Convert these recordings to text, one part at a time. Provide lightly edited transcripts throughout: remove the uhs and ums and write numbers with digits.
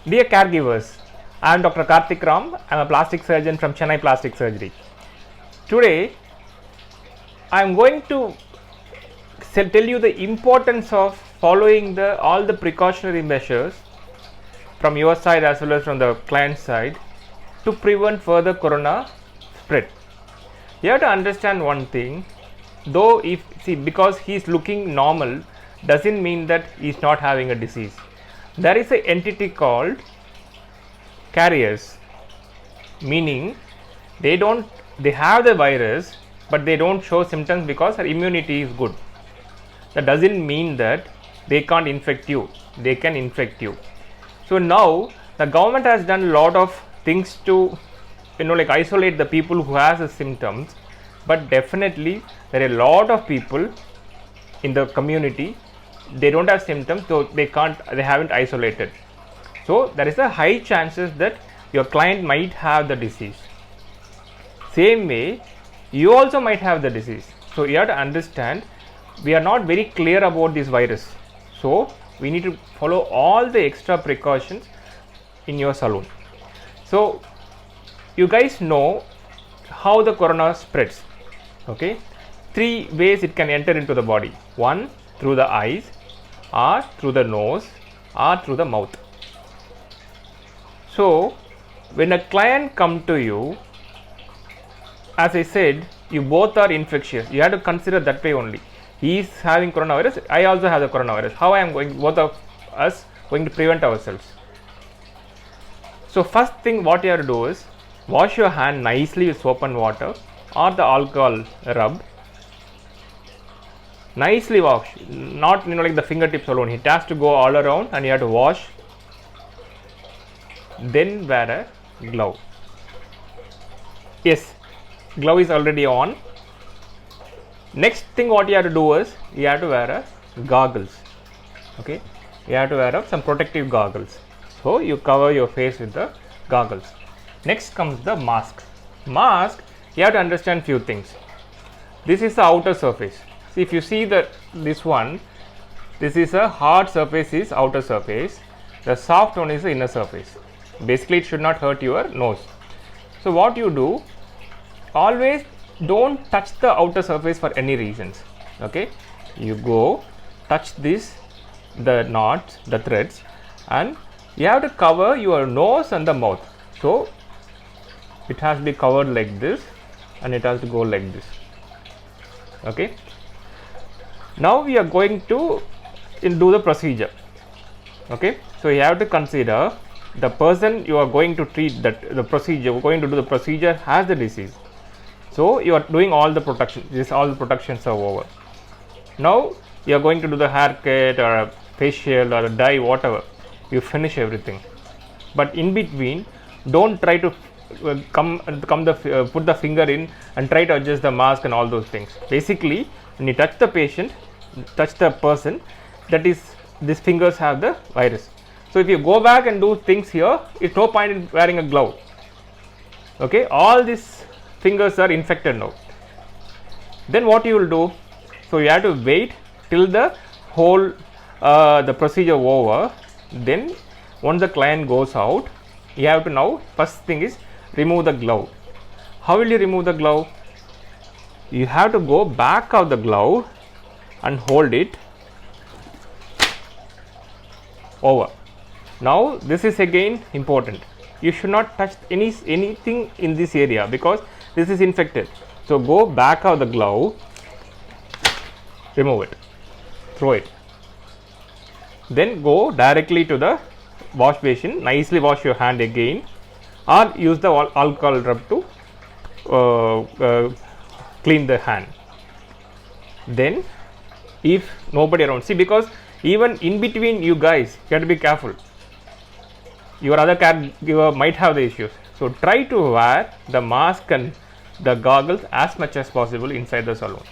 Dear caregivers, I am Dr. Karthik Ram. I am a plastic surgeon from Chennai Plastic Surgery. Today, I am going to tell you the importance of following all the precautionary measures from your side as well as from the client side to prevent further corona spread. You have to understand one thing, though because he is looking normal doesn't mean that he is not having a disease. There is an entity called carriers, meaning they have the virus but they don't show symptoms because their immunity is good. That doesn't mean that they can't infect you, they can infect you. So now the government has done a lot of things to isolate the people who has the symptoms, but definitely there are a lot of people in the community, they don't have symptoms, so they haven't isolated. So there is a high chances that your client might have the disease. Same way, you also might have the disease. So you have to understand, we are not very clear about this virus. So we need to follow all the extra precautions in your salon. So you guys know how the corona spreads. Okay, 3 ways it can enter into the body. 1, through the eyes, or through the nose, or through the mouth. So when a client come to you, as I said, you both are infectious. You have to consider that way only. He is having coronavirus, I also have the coronavirus. How I am going, both of us going to prevent ourselves? So first thing what you have to do is wash your hand nicely with soap and water or the alcohol rub. Nicely wash, not like the fingertips alone. It has to go all around and you have to wash. Then wear a glove. Yes, glove is already on. Next thing what you have to do is you have to wear a goggles. Okay, you have to wear some protective goggles. So you cover your face with the goggles. Next comes the mask. Mask, you have to understand few things. This is the outer surface. See, if you see this one, this is a hard surface, is outer surface. The soft one is the inner surface. Basically, it should not hurt your nose. So what you do, always don't touch the outer surface for any reasons. Okay, you go touch the knots, the threads, and you have to cover your nose and the mouth. So it has to be covered like this and it has to go like this. Okay, now we are going to do the procedure. Okay, so you have to consider the person you are going to treat, that the procedure going to do the procedure has the disease. So you are doing all the protection. All the protections are over. Now you are going to do the haircut or a facial or a dye, whatever. You finish everything. But in between, don't try to put the finger in and try to adjust the mask and all those things. Basically, when you touch the patient, touch the person, that is, these fingers have the virus. So if you go back and do things here, it's no point in wearing a glove. Okay, all these fingers are infected now. Then what you will do? So you have to wait till the whole the procedure over. Then once the client goes out, you have to now, first thing is remove the glove. How will you remove the glove? You have to go back of the glove and hold it over. Now this is again important. You should not touch anything in this area because this is infected. So go back of the glove, remove it, throw it. Then go directly to the wash basin, nicely wash your hand again, or use the alcohol rub to clean the hand. Then if nobody around, see, because even in between you guys, you have to be careful. Your other caregiver might have the issues. So try to wear the mask and the goggles as much as possible inside the salon.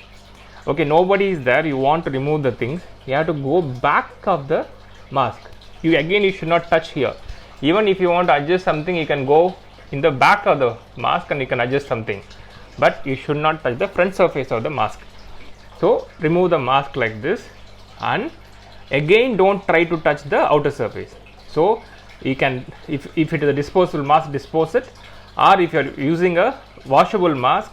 Okay, nobody is there, you want to remove the things, you have to go back of the mask. You should not touch here. Even if you want to adjust something, you can go in the back of the mask and you can adjust something, but you should not touch the front surface of the mask. So remove the mask like this, and again don't try to touch the outer surface. So you can, if it is a disposable mask, dispose it, or if you are using a washable mask,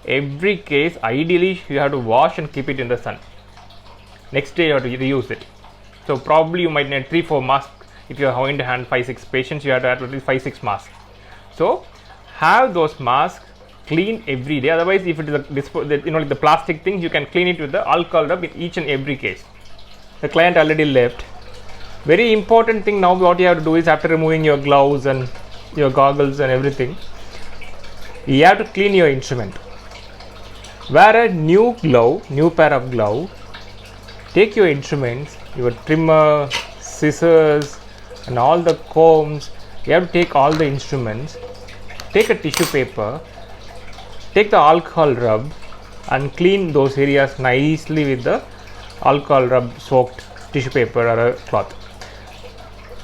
every case ideally you have to wash and keep it in the sun. Next day you have to reuse it. So probably you might need 3-4 masks. If you are going to handle 5-6 patients, you have to have at least 5-6 masks. So have those masks clean every day. Otherwise, if it is a like the plastic things, you can clean it with the alcohol rub in each and every case. The client already left. Very important thing now, what you have to do is, after removing your gloves and your goggles and everything, you have to clean your instrument. Wear a new glove, new pair of glove. Take your instruments, your trimmer, scissors and all the combs. You have to take all the instruments. Take a tissue paper, take the alcohol rub and clean those areas nicely with the alcohol rub soaked tissue paper or a cloth.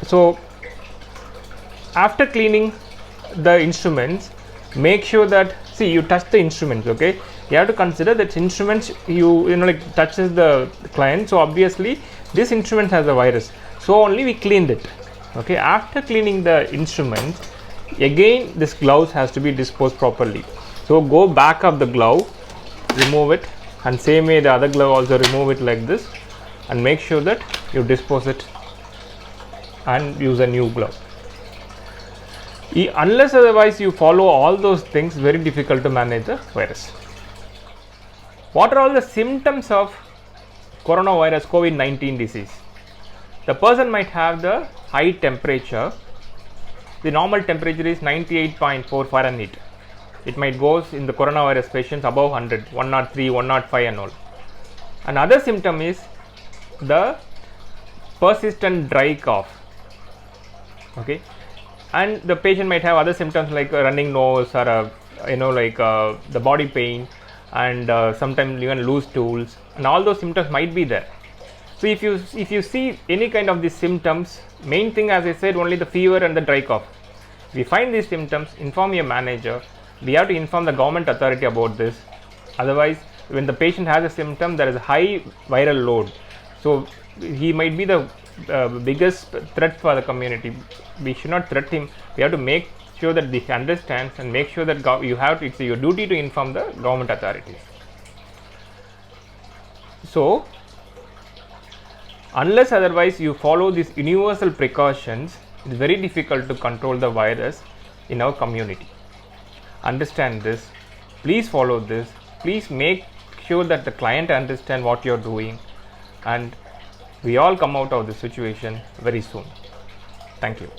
So after cleaning the instruments, make sure that, see, you touch the instruments, okay? You have to consider that instruments you like touches the client, so obviously this instrument has a virus, so only we cleaned it, okay? After cleaning the instruments, again this gloves has to be disposed properly. So go back of the glove, remove it, and same way the other glove also remove it like this, and make sure that you dispose it and use a new glove. Unless otherwise you follow all those things, very difficult to manage the virus. What are all the symptoms of coronavirus COVID-19 disease? The person might have the high temperature. The normal temperature is 98.4 Fahrenheit. It might go in the coronavirus patients above 100, 103, 105 and all. Another symptom is the persistent dry cough, okay? And the patient might have other symptoms like a running nose or the body pain, and sometimes even loose stools, and all those symptoms might be there. So if you see any kind of these symptoms, main thing, as I said, only the fever and the dry cough. If you find these symptoms, inform your manager. We have to inform the government authority about this. Otherwise, when the patient has a symptom, there is a high viral load, so he might be the biggest threat for the community. We should not threat him. We have to make sure that he understands, and make sure that it's your duty to inform the government authorities. So unless otherwise you follow these universal precautions, it's very difficult to control the virus in our community. Understand this. Please follow this. Please make sure that the client understand what you're doing, and we all come out of this situation very soon. Thank you.